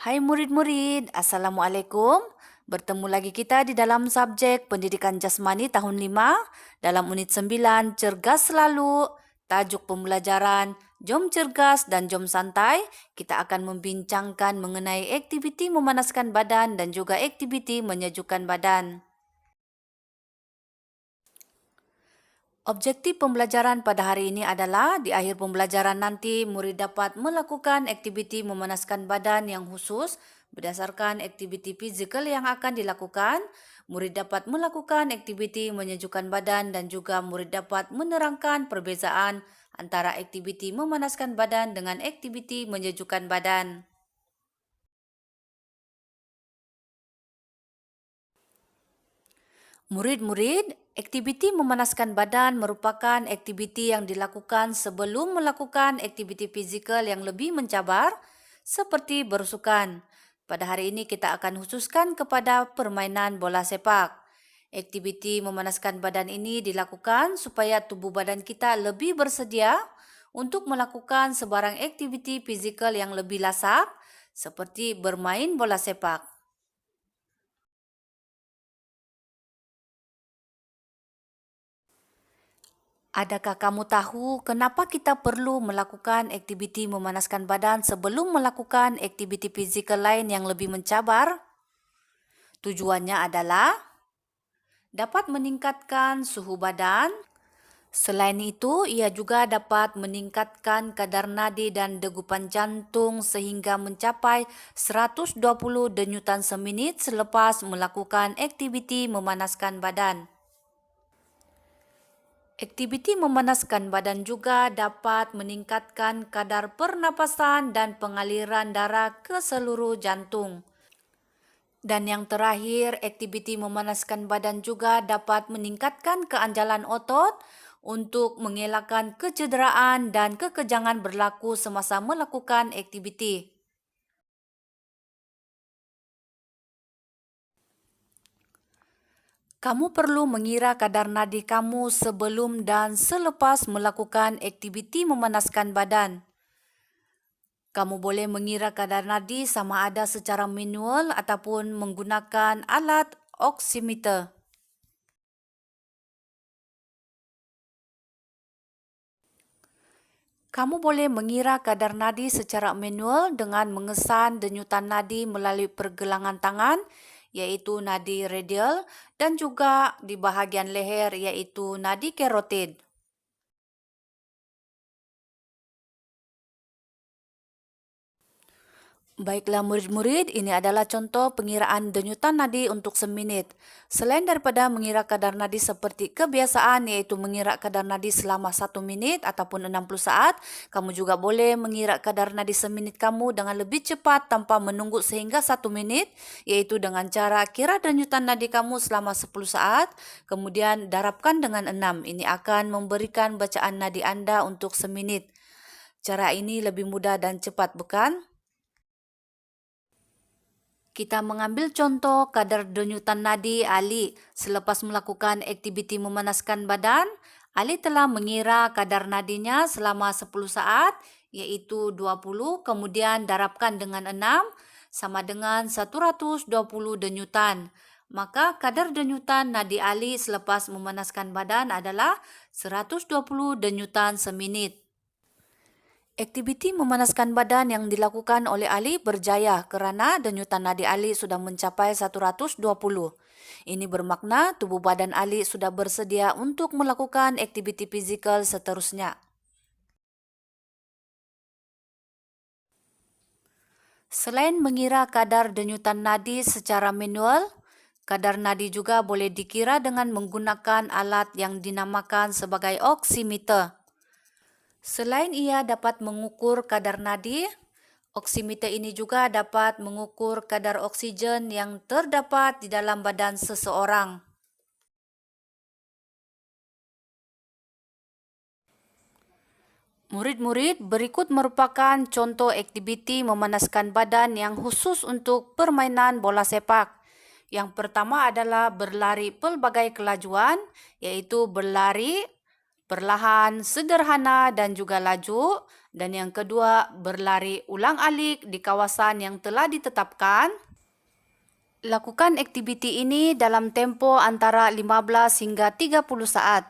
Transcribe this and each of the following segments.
Hai murid-murid, Assalamualaikum. Bertemu lagi kita di dalam subjek Pendidikan Jasmani tahun 5 dalam unit 9 Cergas Selalu. Tajuk pembelajaran Jom Cergas dan Jom Santai. Kita akan membincangkan mengenai aktiviti memanaskan badan dan juga aktiviti menyejukkan badan. Objektif pembelajaran pada hari ini adalah di akhir pembelajaran nanti murid dapat melakukan aktiviti memanaskan badan yang khusus berdasarkan aktiviti fizikal yang akan dilakukan. Murid dapat melakukan aktiviti menyejukkan badan dan juga murid dapat menerangkan perbezaan antara aktiviti memanaskan badan dengan aktiviti menyejukkan badan. Murid-murid, aktiviti memanaskan badan merupakan aktiviti yang dilakukan sebelum melakukan aktiviti fizikal yang lebih mencabar seperti bersukan. Pada hari ini kita akan khususkan kepada permainan bola sepak. Aktiviti memanaskan badan ini dilakukan supaya tubuh badan kita lebih bersedia untuk melakukan sebarang aktiviti fizikal yang lebih lasak seperti bermain bola sepak. Adakah kamu tahu kenapa kita perlu melakukan aktiviti memanaskan badan sebelum melakukan aktiviti fizikal lain yang lebih mencabar? Tujuannya adalah dapat meningkatkan suhu badan. Selain itu, ia juga dapat meningkatkan kadar nadi dan degupan jantung sehingga mencapai 120 denyutan seminit selepas melakukan aktiviti memanaskan badan. Aktiviti memanaskan badan juga dapat meningkatkan kadar pernapasan dan pengaliran darah ke seluruh jantung. Dan yang terakhir, aktiviti memanaskan badan juga dapat meningkatkan keanjalan otot untuk mengelakkan kecederaan dan kekejangan berlaku semasa melakukan aktiviti. Kamu perlu mengira kadar nadi kamu sebelum dan selepas melakukan aktiviti memanaskan badan. Kamu boleh mengira kadar nadi sama ada secara manual ataupun menggunakan alat oximeter. Kamu boleh mengira kadar nadi secara manual dengan mengesan denyutan nadi melalui pergelangan tangan, yaitu nadi radial, dan juga di bahagian leher, yaitu nadi karotid. Baiklah murid-murid, ini adalah contoh pengiraan denyutan nadi untuk seminit. Selain daripada mengira kadar nadi seperti kebiasaan, yaitu mengira kadar nadi selama 1 minit ataupun 60 saat, kamu juga boleh mengira kadar nadi seminit kamu dengan lebih cepat tanpa menunggu sehingga 1 menit, yaitu dengan cara kira denyutan nadi kamu selama 10 saat, kemudian darabkan dengan 6. Ini akan memberikan bacaan nadi Anda untuk seminit. Cara ini lebih mudah dan cepat, bukan? Kita mengambil contoh kadar denyutan nadi Ali. Selepas melakukan aktiviti memanaskan badan, Ali telah mengira kadar nadinya selama 10 saat, yaitu 20, kemudian darabkan dengan 6, sama dengan 120 denyutan. Maka kadar denyutan nadi Ali selepas memanaskan badan adalah 120 denyutan seminit. Aktiviti memanaskan badan yang dilakukan oleh Ali berjaya kerana denyutan nadi Ali sudah mencapai 120. Ini bermakna tubuh badan Ali sudah bersedia untuk melakukan aktiviti fizikal seterusnya. Selain mengira kadar denyutan nadi secara manual, kadar nadi juga boleh dikira dengan menggunakan alat yang dinamakan sebagai oximeter. Selain ia dapat mengukur kadar nadi, oximeter ini juga dapat mengukur kadar oksigen yang terdapat di dalam badan seseorang. Murid-murid, berikut merupakan contoh aktiviti memanaskan badan yang khusus untuk permainan bola sepak. Yang pertama adalah berlari pelbagai kelajuan, yaitu berlari perlahan, sederhana, dan juga laju. Dan yang kedua, berlari ulang-alik di kawasan yang telah ditetapkan. Lakukan aktiviti ini dalam tempo antara 15 hingga 30 saat.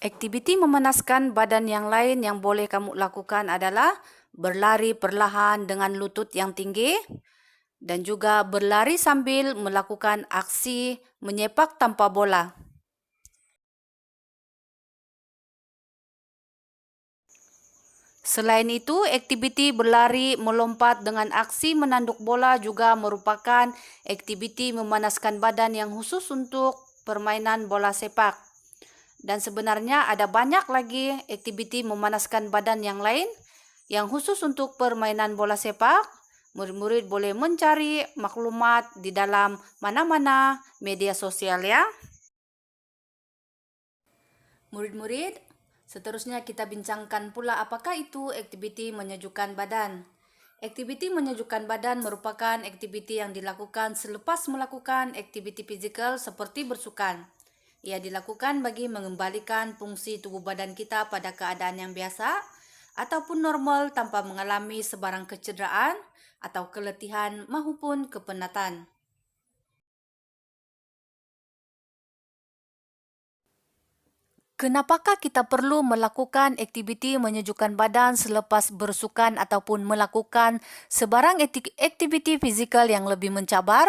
Aktiviti memanaskan badan yang lain yang boleh kamu lakukan adalah berlari perlahan dengan lutut yang tinggi dan juga berlari sambil melakukan aksi menyepak tanpa bola. Selain itu, aktiviti berlari melompat dengan aksi menanduk bola juga merupakan aktiviti memanaskan badan yang khusus untuk permainan bola sepak. Dan sebenarnya ada banyak lagi aktiviti memanaskan badan yang lain yang khusus untuk permainan bola sepak. Murid-murid boleh mencari maklumat di dalam mana-mana media sosial ya. Murid-murid, seterusnya kita bincangkan pula apakah itu aktiviti menyejukkan badan. Aktiviti menyejukkan badan merupakan aktiviti yang dilakukan selepas melakukan aktiviti fisikal seperti bersukan. Ia dilakukan bagi mengembalikan fungsi tubuh badan kita pada keadaan yang biasa ataupun normal tanpa mengalami sebarang kecederaan atau keletihan maupun kepenatan. Kenapakah kita perlu melakukan aktiviti menyejukkan badan selepas bersukan ataupun melakukan sebarang aktiviti fizikal yang lebih mencabar?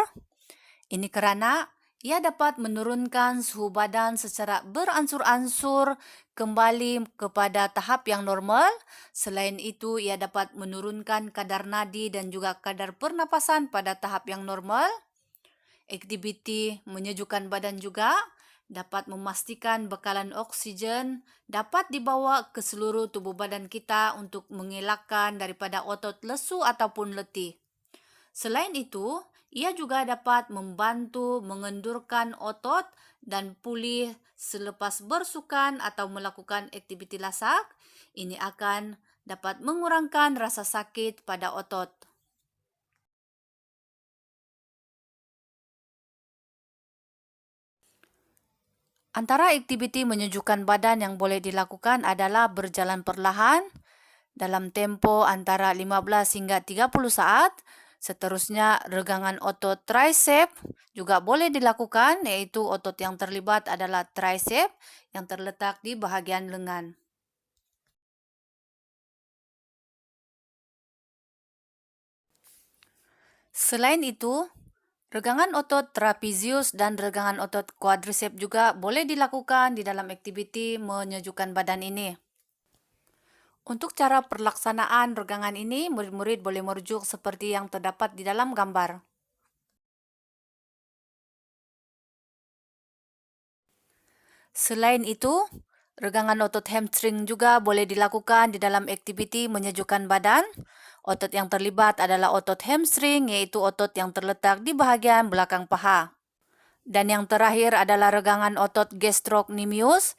Ini karena ia dapat menurunkan suhu badan secara beransur-ansur kembali kepada tahap yang normal. Selain itu, ia dapat menurunkan kadar nadi dan juga kadar pernapasan pada tahap yang normal. Aktiviti menyejukkan badan juga dapat memastikan bekalan oksigen dapat dibawa ke seluruh tubuh badan kita untuk mengelakkan daripada otot lesu ataupun letih. Selain itu, ia juga dapat membantu mengendurkan otot dan pulih selepas bersukan atau melakukan aktiviti lasak. Ini akan dapat mengurangkan rasa sakit pada otot. Antara aktiviti menyejukkan badan yang boleh dilakukan adalah berjalan perlahan dalam tempo antara 15 hingga 30 saat. Seterusnya, regangan otot tricep juga boleh dilakukan, yaitu otot yang terlibat adalah tricep yang terletak di bahagian lengan. Selain itu, regangan otot trapezius dan regangan otot quadricep juga boleh dilakukan di dalam aktiviti menyejukkan badan ini. Untuk cara pelaksanaan regangan ini, murid-murid boleh merujuk seperti yang terdapat di dalam gambar. Selain itu, regangan otot hamstring juga boleh dilakukan di dalam aktiviti menyejukkan badan. Otot yang terlibat adalah otot hamstring, yaitu otot yang terletak di bahagian belakang paha. Dan yang terakhir adalah regangan otot gastrocnemius.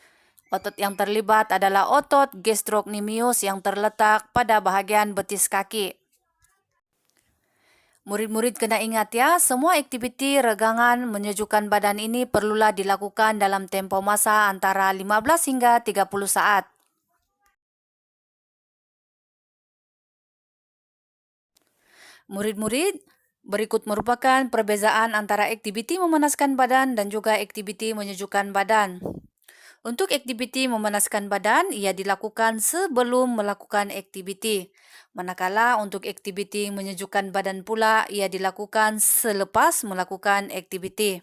Otot yang terlibat adalah otot gastrocnemius yang terletak pada bahagian betis kaki. Murid-murid kena ingat ya, semua aktiviti regangan menyejukkan badan ini perlulah dilakukan dalam tempo masa antara 15 hingga 30 saat. Murid-murid, berikut merupakan perbezaan antara aktiviti memanaskan badan dan juga aktiviti menyejukkan badan. Untuk aktiviti memanaskan badan, ia dilakukan sebelum melakukan aktiviti. Manakala untuk aktiviti menyejukkan badan pula, ia dilakukan selepas melakukan aktiviti.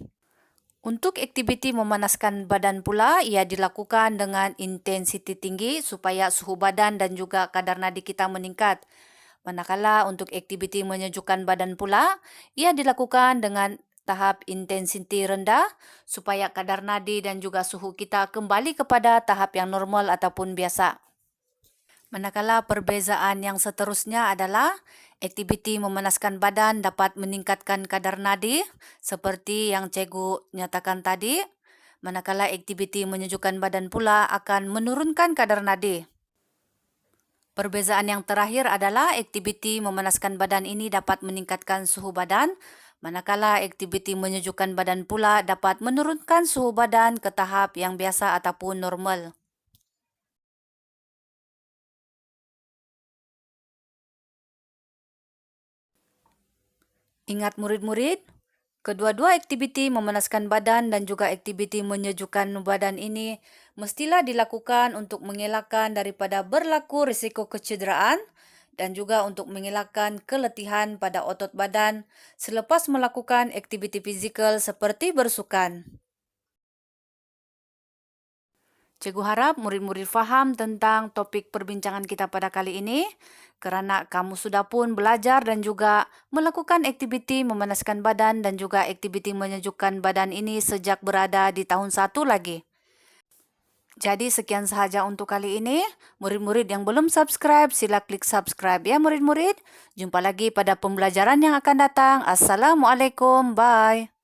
Untuk aktiviti memanaskan badan pula, ia dilakukan dengan intensiti tinggi supaya suhu badan dan juga kadar nadi kita meningkat. Manakala untuk aktiviti menyejukkan badan pula, ia dilakukan dengan tahap intensiti rendah supaya kadar nadi dan juga suhu kita kembali kepada tahap yang normal ataupun biasa. Manakala perbezaan yang seterusnya adalah aktiviti memanaskan badan dapat meningkatkan kadar nadi seperti yang cikgu nyatakan tadi. Manakala aktiviti menyejukkan badan pula akan menurunkan kadar nadi. Perbezaan yang terakhir adalah aktiviti memanaskan badan ini dapat meningkatkan suhu badan, Manakala aktiviti menyejukkan badan pula dapat menurunkan suhu badan ke tahap yang biasa ataupun normal. Ingat murid-murid, kedua-dua aktiviti memanaskan badan dan juga aktiviti menyejukkan badan ini mestilah dilakukan untuk mengelakkan daripada berlaku risiko kecederaan dan juga untuk mengelakkan keletihan pada otot badan selepas melakukan aktiviti fizikal seperti bersukan. Cikgu harap murid-murid faham tentang topik perbincangan kita pada kali ini kerana kamu sudah pun belajar dan juga melakukan aktiviti memanaskan badan dan juga aktiviti menyejukkan badan ini sejak berada di tahun 1 lagi. Jadi sekian sahaja untuk kali ini. Murid-murid yang belum subscribe, sila klik subscribe ya murid-murid. Jumpa lagi pada pembelajaran yang akan datang. Assalamualaikum. Bye.